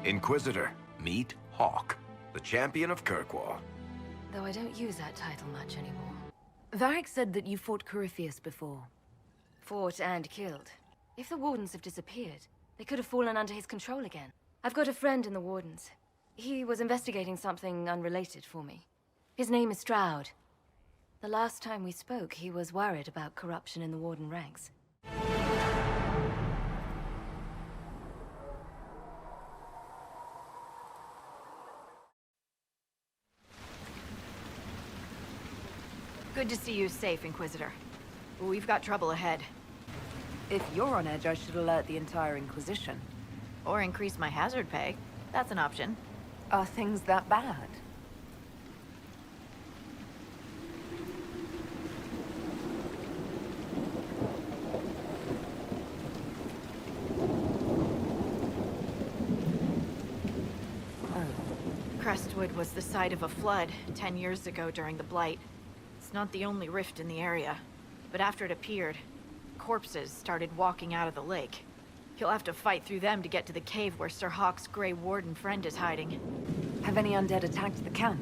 Inquisitor, meet Hawk, the champion of Kirkwall. Though I don't use that title much anymore. Varric said that you fought Corypheus before. Fought and killed. If the Wardens have disappeared, they could have fallen under his control again. I've got a friend in the Wardens. He was investigating something unrelated for me. His name is Stroud. The last time we spoke, he was worried about corruption in the Warden ranks. Good to see you safe, Inquisitor. We've got trouble ahead. If you're on edge, I should alert the entire Inquisition. Or increase my hazard pay. That's an option. Are things that bad? Crestwood was the site of a flood 10 years ago during the Blight. It's not the only rift in the area, but after it appeared, corpses started walking out of the lake. You'll have to fight through them to get to the cave where Sir Hawk's Grey Warden friend is hiding. Have any undead attacked the camp?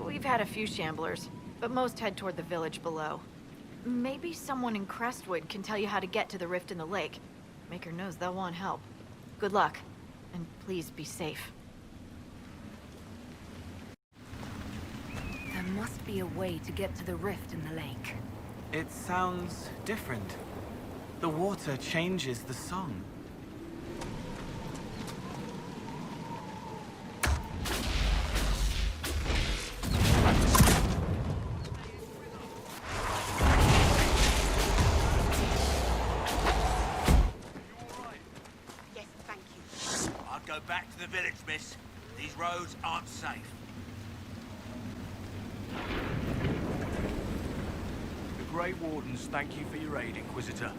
We've had a few shamblers, but most head toward the village below. Maybe someone in Crestwood can tell you how to get to the rift in the lake. Maker knows they'll want help. Good luck, and please be safe. There must be a way to get to the rift in the lake. It sounds different. The water changes the song. Yes, thank you. I'll go back to the village, miss. These roads aren't safe. The Grey Wardens thank you for your aid, Inquisitor.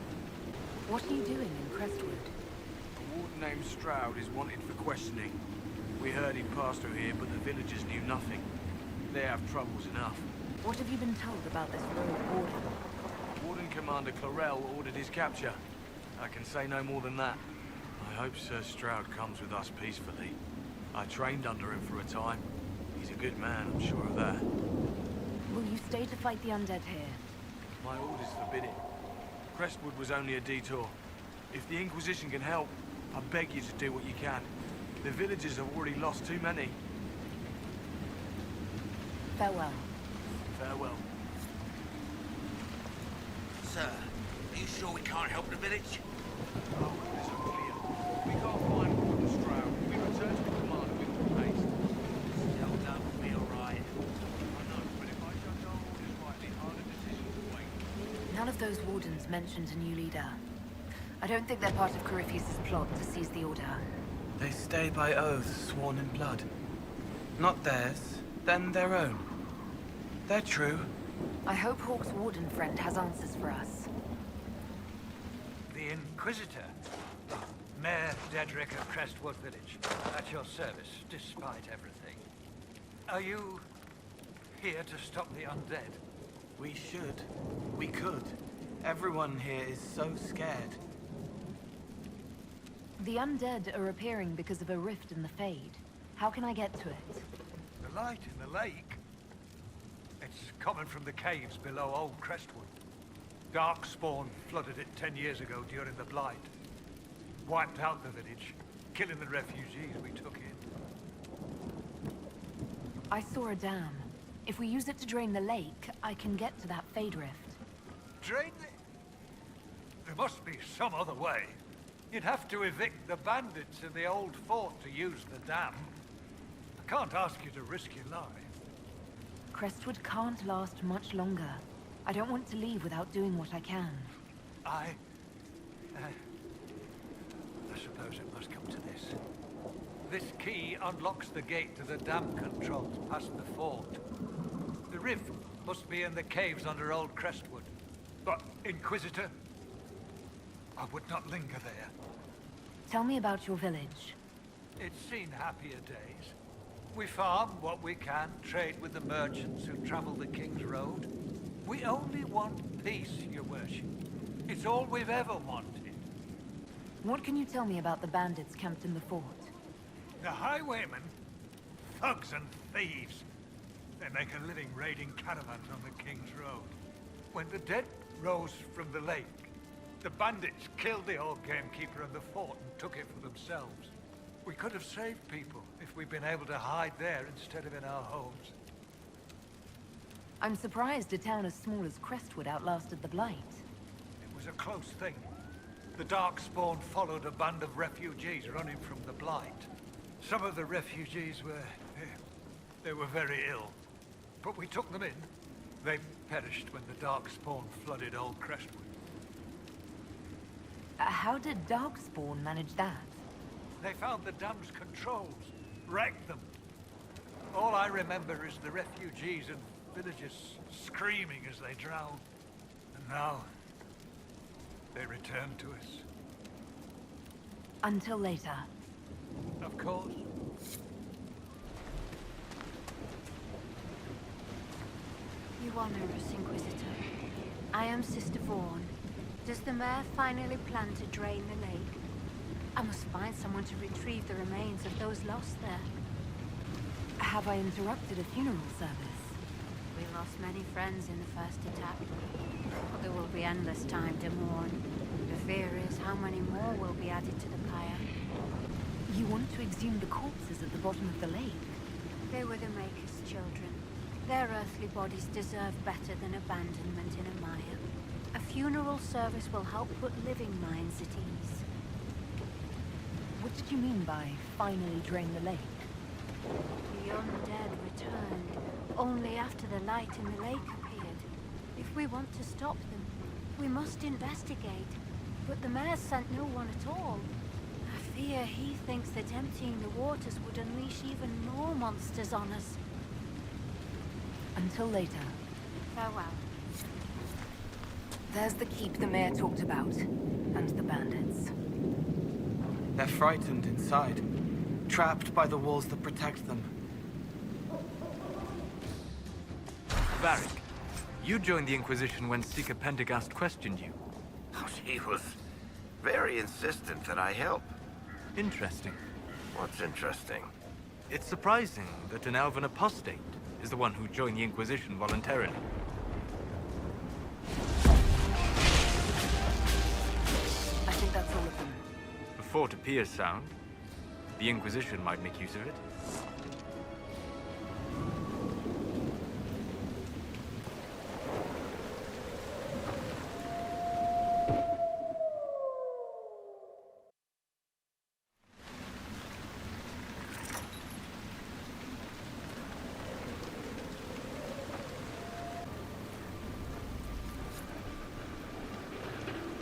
What are you doing in Crestwood? A warden named Stroud is wanted for questioning. We heard he'd passed through here, but the villagers knew nothing. They have troubles enough. What have you been told about this rogue warden? Warden Commander Clarell ordered his capture. I can say no more than that. I hope Sir Stroud comes with us peacefully. I trained under him for a time. He's a good man, I'm sure of that. Will you stay to fight the undead here? My orders forbid it. Crestwood was only a detour. If the Inquisition can help, I beg you to do what you can. The villagers have already lost too many. Farewell. Farewell. Sir, are you sure we can't help the village? Our orders are clear. We can't find Warden Stroud. We return to the commander with all haste. Still don't feel right. I know, but if I judge our orders rightly, harder decisions await. None of those wardens mentioned a new leader. I don't think they're part of Corypheus' plot to seize the Order. They stay by oaths sworn in blood. Not theirs, then their own. They're true. I hope Hawk's warden friend has answers for us. The Inquisitor, Mayor Dedrick of Crestwood Village, at your service, despite everything. Are you here to stop the undead? We should. We could. Everyone here is so scared. The undead are appearing because of a rift in the Fade. How can I get to it? The light in the lake? It's coming from the caves below Old Crestwood. Darkspawn flooded it 10 years ago during the Blight. Wiped out the village, killing the refugees we took in. I saw a dam. If we use it to drain the lake, I can get to that Fade rift. Drain the... There must be some other way. You'd have to evict the bandits in the old fort to use the dam. I can't ask you to risk your life. Crestwood can't last much longer. I don't want to leave without doing what I can. I suppose it must come to this. This key unlocks the gate to the dam controls past the fort. The rift must be in the caves under Old Crestwood. But, Inquisitor, I would not linger there. Tell me about your village. It's seen happier days. We farm what we can, trade with the merchants who travel the King's Road. We only want peace, your worship. It's all we've ever wanted. What can you tell me about the bandits camped in the fort? The highwaymen? Thugs and thieves. They make a living raiding caravans on the King's Road. When the dead rose from the lake, the bandits killed the old gamekeeper and the fort and took it for themselves. We could have saved people if we'd been able to hide there instead of in our homes. I'm surprised a town as small as Crestwood outlasted the Blight. It was a close thing. The Darkspawn followed a band of refugees running from the Blight. Some of the refugees they were very ill. But we took them in. They perished when the Darkspawn flooded old Crestwood. How did Darkspawn manage that? They found the dam's controls, wrecked them. All I remember is the refugees and villagers screaming as they drowned. And now, they return to us. Until later. Of course. You honor us, Inquisitor. I am Sister Vaughn. Does the mayor finally plan to drain the lake? I must find someone to retrieve the remains of those lost there. Have I interrupted a funeral service? We lost many friends in the first attack, but there will be endless time to mourn. The fear is how many more will be added to the pyre. You want to exhume the corpses at the bottom of the lake? They were the Maker's children. Their earthly bodies deserve better than abandonment in a mire. A funeral service will help put living minds at ease. What did you mean by finally drain the lake? The undead returned only after the light in the lake appeared. If we want to stop them, we must investigate. But the mayor sent no one at all. I fear he thinks that emptying the waters would unleash even more monsters on us. Until later. Farewell. There's the keep the mayor talked about, and the bandits. They're frightened inside, trapped by the walls that protect them. Varric, you joined the Inquisition when Seeker Pendergast questioned you. Oh, she was very insistent that I help. Interesting. What's interesting? It's surprising that an elven apostate is the one who joined the Inquisition voluntarily. I think that's all of them. The fort appears sound. The Inquisition might make use of it.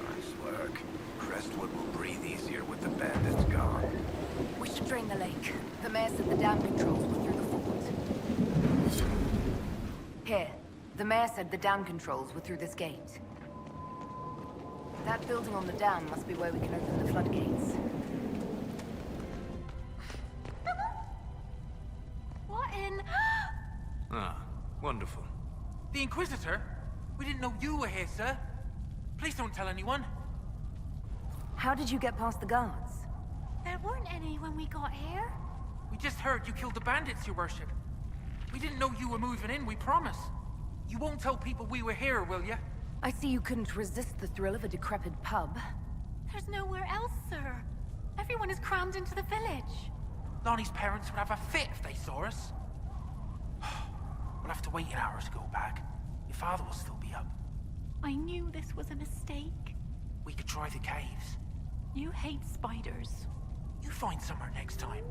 Nice work. Crestwood will breathe easier with the bandits gone. We should drain the lake. The mayor said the dam controls were through the fort. Here. The mayor said the dam controls were through this gate. That building on the dam must be where we can open the floodgates. What in? Ah, wonderful. The Inquisitor? We didn't know you were here, sir. Please don't tell anyone. How did you get past the guards? There weren't any when we got here. We just heard you killed the bandits, your worship. We didn't know you were moving in, we promise. You won't tell people we were here, will you? I see you couldn't resist the thrill of a decrepit pub. There's nowhere else, sir. Everyone is crammed into the village. Lonnie's parents would have a fit if they saw us. We'll have to wait an hour to go back. Your father will still be up. I knew this was a mistake. We could try the caves. You hate spiders. You find somewhere next time.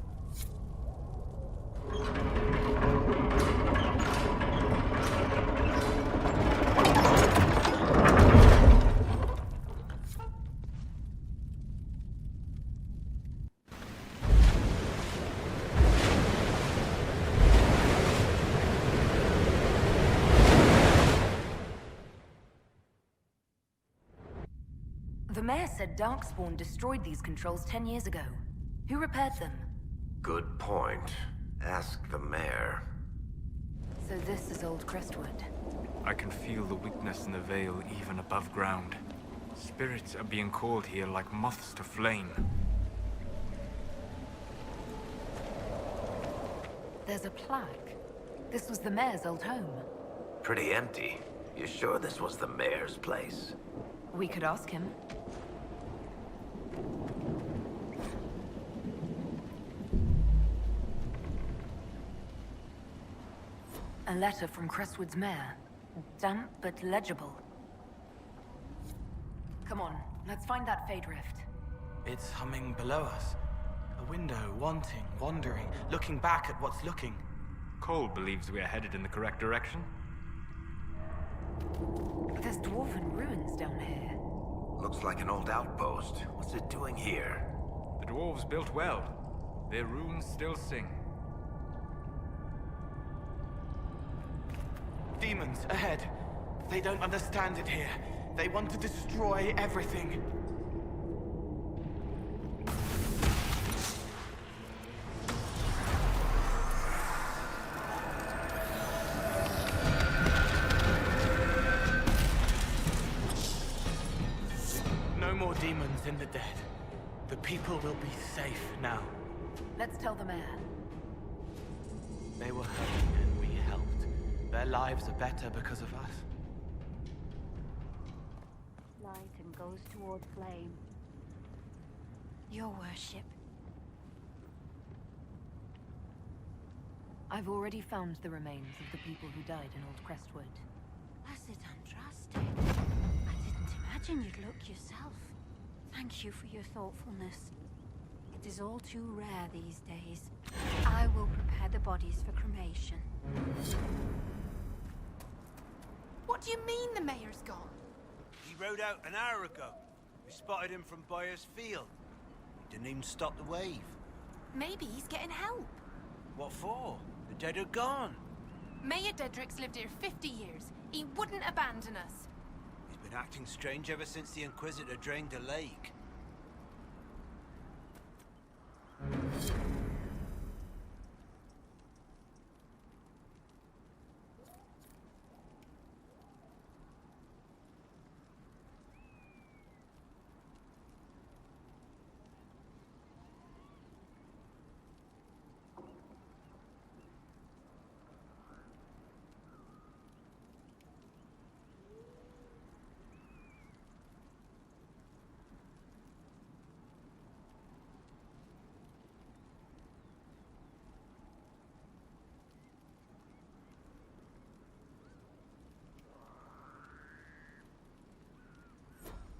The mayor said Darkspawn destroyed these controls 10 years ago. Who repaired them? Good point. Ask the mayor. So this is old Crestwood. I can feel the weakness in the veil even above ground. Spirits are being called here like moths to flame. There's a plaque. This was the mayor's old home. Pretty empty. You sure this was the mayor's place? We could ask him. A letter from Crestwood's mayor. Damp but legible. Come on, let's find that Fade Rift. It's humming below us. A window, wanting, wandering, looking back at what's looking. Cole believes we are headed in the correct direction. There's dwarven ruins down here. Looks like an old outpost. What's it doing here? The dwarves built well. Their runes still sing. Demons, ahead. They don't understand it here. They want to destroy everything. No more demons in the dead. The people will be safe now. Let's tell the mayor. They were hurting and we helped. Their lives are better because of us. Light and goes toward flame. Your worship. I've already found the remains of the people who died in Old Crestwood. Blessed Andraste. I didn't imagine you'd look yourself. Thank you for your thoughtfulness. It is all too rare these days. I will prepare the bodies for cremation. What do you mean the mayor's gone? He rode out an hour ago. We spotted him from Byers Field. He didn't even stop the wave. Maybe he's getting help. What for? The dead are gone. Mayor Dedrick's lived here 50 years. He wouldn't abandon us. He's been acting strange ever since the Inquisitor drained the lake.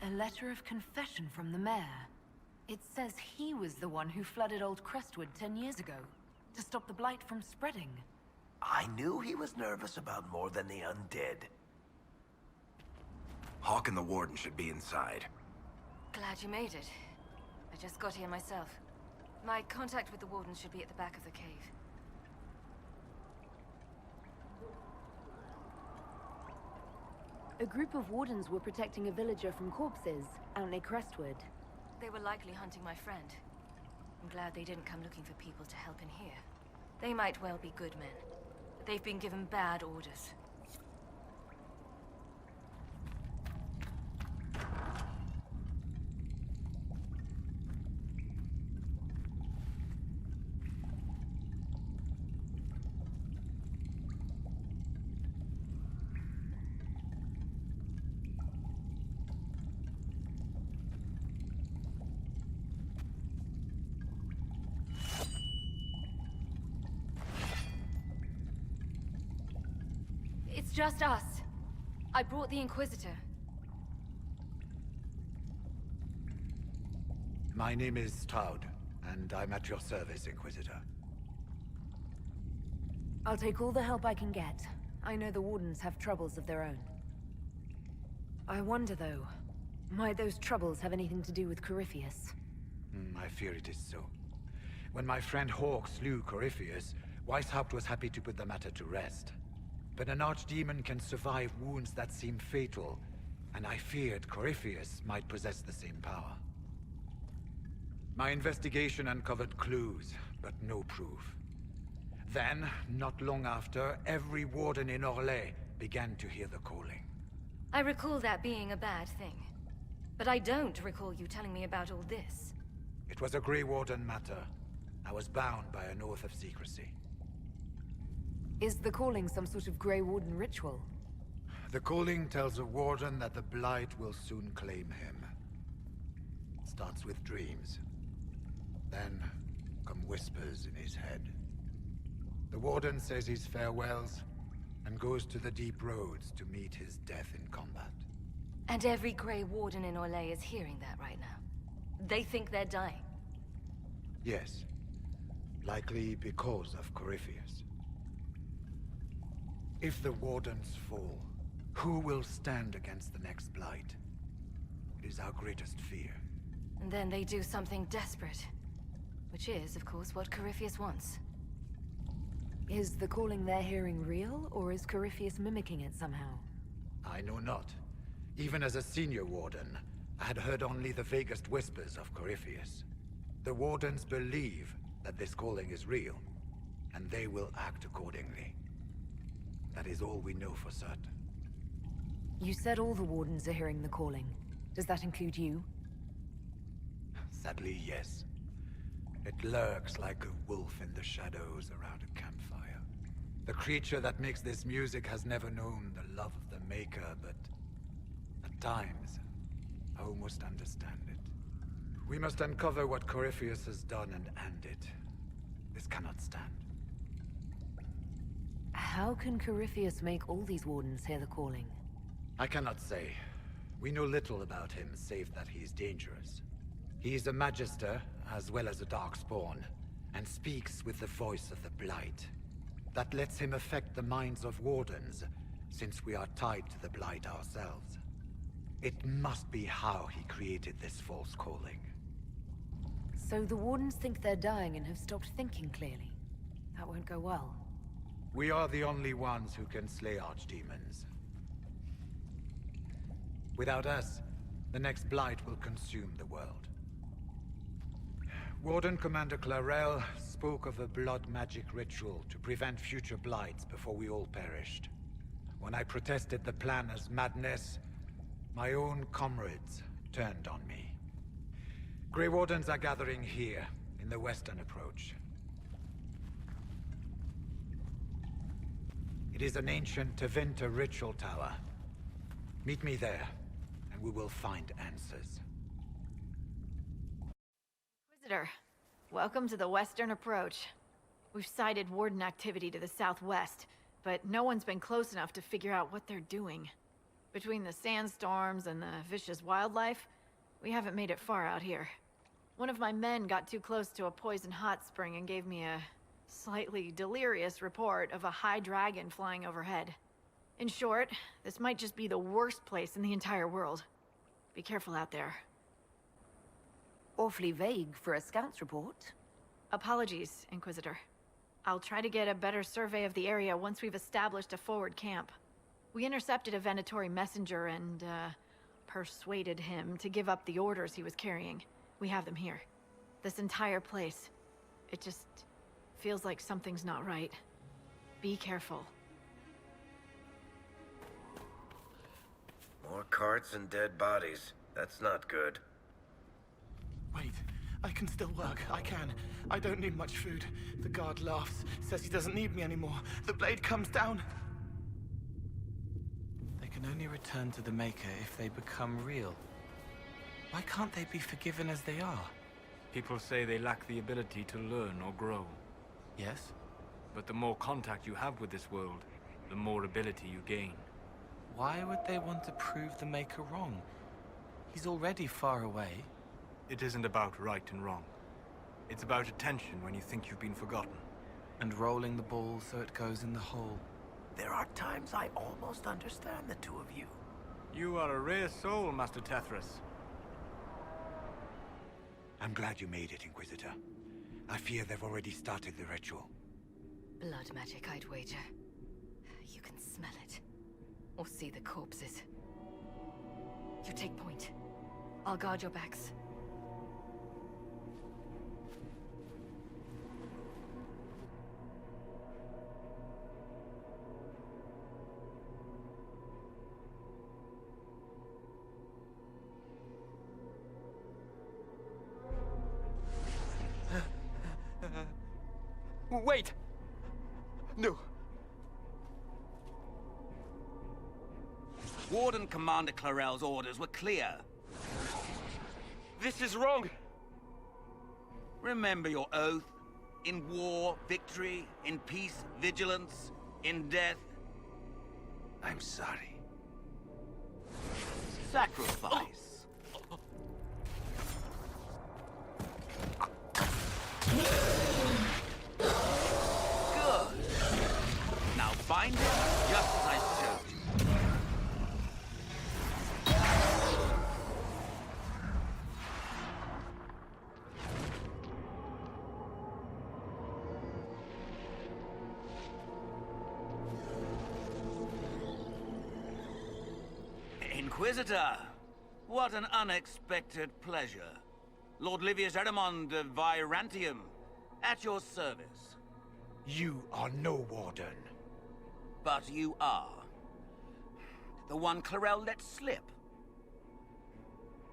A letter of confession from the mayor. It says he was the one who flooded Old Crestwood 10 years ago, to stop the blight from spreading. I knew he was nervous about more than the undead. Hawk and the warden should be inside. Glad you made it. I just got here myself. My contact with the warden should be at the back of the cave. A group of wardens were protecting a villager from corpses out near Crestwood. They were likely hunting my friend. I'm glad they didn't come looking for people to help in here. They might well be good men, but they've been given bad orders. It's just us. I brought the Inquisitor. My name is Stroud, and I'm at your service, Inquisitor. I'll take all the help I can get. I know the wardens have troubles of their own. I wonder, though, might those troubles have anything to do with Corypheus? I fear it is so. When my friend Hawk slew Corypheus, Weishaupt was happy to put the matter to rest. But an archdemon can survive wounds that seem fatal, and I feared Corypheus might possess the same power. My investigation uncovered clues, but no proof. Then, not long after, every warden in Orlais began to hear the calling. I recall that being a bad thing. But I don't recall you telling me about all this. It was a Grey Warden matter. I was bound by an oath of secrecy. Is the calling some sort of Grey Warden ritual? The calling tells a warden that the Blight will soon claim him. Starts with dreams. Then come whispers in his head. The warden says his farewells and goes to the deep roads to meet his death in combat. And every Grey Warden in Orlais is hearing that right now. They think they're dying. Yes. Likely because of Corypheus. If the Wardens fall, who will stand against the next Blight? It is our greatest fear. And then they do something desperate. Which is, of course, what Corypheus wants. Is the calling they're hearing real, or is Corypheus mimicking it somehow? I know not. Even as a senior warden, I had heard only the vaguest whispers of Corypheus. The Wardens believe that this calling is real, and they will act accordingly. That is all we know for certain. You said all the Wardens are hearing the calling. Does that include you? Sadly, yes. It lurks like a wolf in the shadows around a campfire. The creature that makes this music has never known the love of the Maker, but at times, I almost understand it. We must uncover what Corypheus has done and end it. This cannot stand. How can Corypheus make all these Wardens hear the calling? I cannot say. We know little about him, save that he is dangerous. He is a Magister, as well as a Darkspawn, and speaks with the voice of the Blight. That lets him affect the minds of Wardens, since we are tied to the Blight ourselves. It must be how he created this false calling. So the Wardens think they're dying and have stopped thinking clearly. That won't go well. We are the only ones who can slay archdemons. Without us, the next Blight will consume the world. Warden Commander Clarel spoke of a blood magic ritual to prevent future Blights before we all perished. When I protested the plan as madness, my own comrades turned on me. Grey Wardens are gathering here, in the western approach. It is an ancient Tevinter ritual tower. Meet me there, and we will find answers. Inquisitor, welcome to the western approach. We've sighted Warden activity to the southwest, but no one's been close enough to figure out what they're doing. Between the sandstorms and the vicious wildlife, we haven't made it far out here. One of my men got too close to a poison hot spring and gave me a slightly delirious report of a high dragon flying overhead. In short, this might just be the worst place in the entire world. Be careful out there. Awfully vague for a scout's report. Apologies, Inquisitor. I'll try to get a better survey of the area once we've established a forward camp. We intercepted a Venatori messenger and, persuaded him to give up the orders he was carrying. We have them here. This entire place, it just feels like something's not right. Be careful. More carts and dead bodies. That's not good. Wait, I can still work. I can. I don't need much food. The guard laughs, says he doesn't need me anymore. The blade comes down. They can only return to the Maker if they become real. Why can't they be forgiven as they are? People say they lack the ability to learn or grow. Yes? But the more contact you have with this world, the more ability you gain. Why would they want to prove the Maker wrong? He's already far away. It isn't about right and wrong. It's about attention when you think you've been forgotten. And rolling the ball so it goes in the hole. There are times I almost understand the two of you. You are a rare soul, Master Tethras. I'm glad you made it, Inquisitor. I fear they've already started the ritual. Blood magic, I'd wager. You can smell it. Or see the corpses. You take point. I'll guard your backs. Wait! No! Warden Commander Clarel's orders were clear. This is wrong. Remember your oath. In war, victory. In peace, vigilance. In death, I'm sorry. sacrifice. Good. Now bind it just as I showed you. Inquisitor, what an unexpected pleasure. Lord Livius Erimond of Virantium, at your service. You are no warden. But you are. The one Clarel let slip.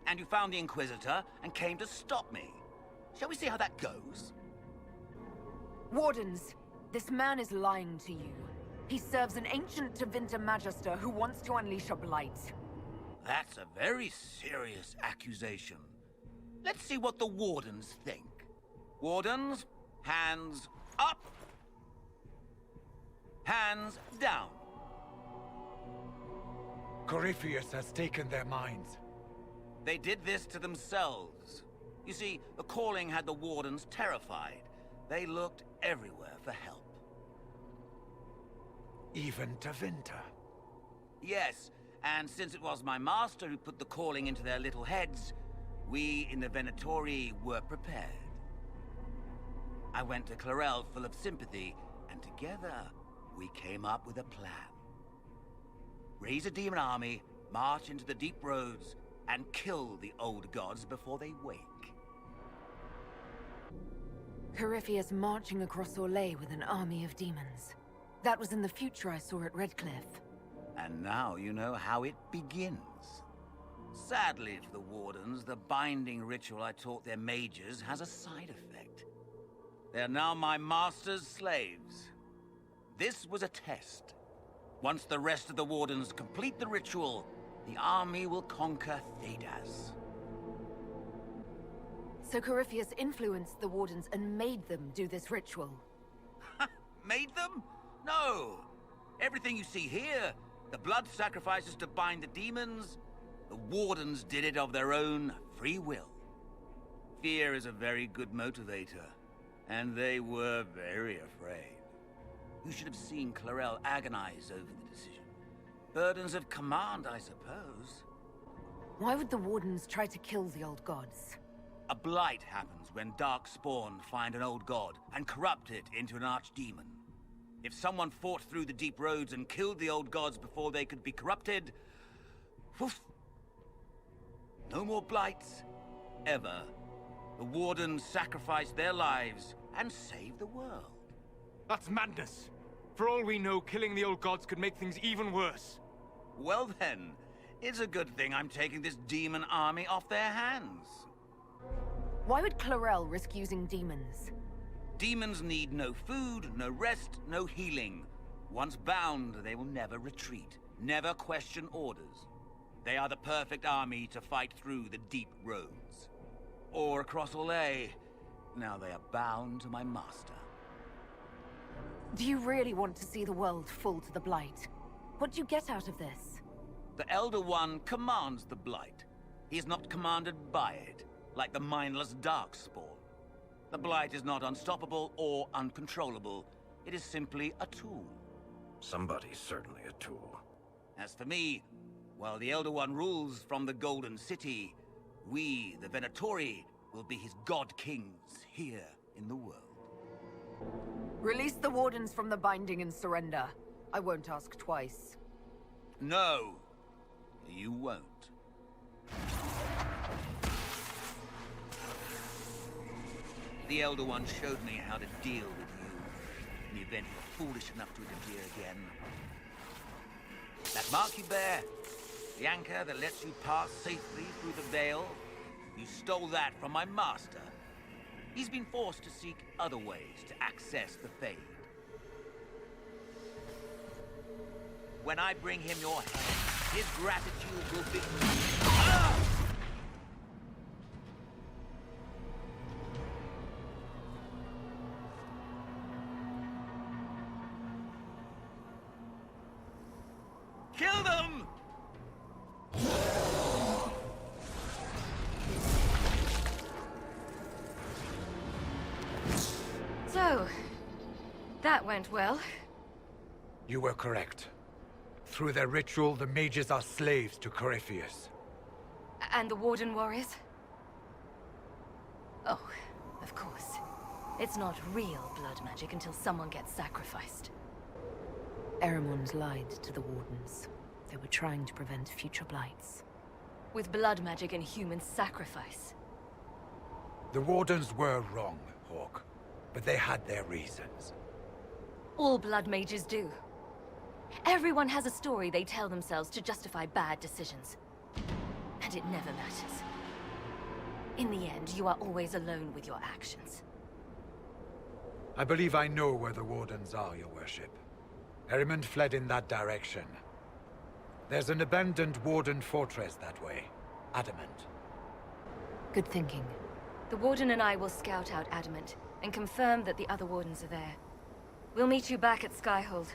And you found the Inquisitor and came to stop me. Shall we see how that goes? Wardens, this man is lying to you. He serves an ancient Tevinter Magister who wants to unleash a blight. That's a very serious accusation. Let's see what the Wardens think. Wardens, hands up. Hands down. Corypheus has taken their minds. They did this to themselves. You see, the calling had the Wardens terrified. They looked everywhere for help. Even Tevinter? Yes, and since it was my master who put the calling into their little heads, we in the Venatori were prepared. I went to Clarel full of sympathy, and together we came up with a plan. Raise a demon army, march into the deep roads, and kill the old gods before they wake. Corypheus marching across Orlais with an army of demons. That was in the future I saw at Redcliffe. And now you know how it begins. Sadly for the Wardens, the binding ritual I taught their mages has a side effect. They are now my master's slaves. This was a test. Once the rest of the Wardens complete the ritual, the army will conquer Thedas. So Corypheus influenced the Wardens and made them do this ritual. Made them? No! Everything you see here, the blood sacrifices to bind the demons, the Wardens did it of their own free will. Fear is a very good motivator, and they were very afraid. You should have seen Clarel agonize over the decision. Burdens of command, I suppose. Why would the Wardens try to kill the old gods? A blight happens when dark spawn find an old god and corrupt it into an archdemon. If someone fought through the deep roads and killed the old gods before they could be corrupted, woof, no more blights, ever. The Wardens sacrificed their lives and saved the world. That's madness. For all we know, killing the old gods could make things even worse. Well then, it's a good thing I'm taking this demon army off their hands. Why would Clarel risk using demons? Demons need no food, no rest, no healing. Once bound, they will never retreat, never question orders. They are the perfect army to fight through the deep roads. Or across Orlais. Now they are bound to my master. Do you really want to see the world fall to the Blight? What do you get out of this? The Elder One commands the Blight. He is not commanded by it, like the mindless Darkspawn. The Blight is not unstoppable or uncontrollable. It is simply a tool. Somebody's certainly a tool. As for me, while the Elder One rules from the Golden City, we, the Venatori, will be his god-kings here in the world. Release the Wardens from the binding and surrender. I won't ask twice. No, you won't. The Elder One showed me how to deal with you, in the event you were foolish enough to interfere again. That mark you bear, the anchor that lets you pass safely through the veil, you stole that from my master. He's been forced to seek other ways to access the Fade. When I bring him your head, His gratitude will be... Ah! Kill them! So, that went well. You were correct. Through their ritual, the mages are slaves to Corypheus. And the Warden warriors? Oh, of course. It's not real blood magic until someone gets sacrificed. Eramond lied to the Wardens. They were trying to prevent future blights. With blood magic and human sacrifice. The Wardens were wrong, Hawk. But they had their reasons. All blood mages do. Everyone has a story they tell themselves to justify bad decisions. And it never matters. In the end, you are always alone with your actions. I believe I know where the Wardens are, Your Worship. Eramond fled in that direction. There's an abandoned Warden fortress that way. Adamant. Good thinking. The Warden and I will scout out Adamant and confirm that the other Wardens are there. We'll meet you back at Skyhold.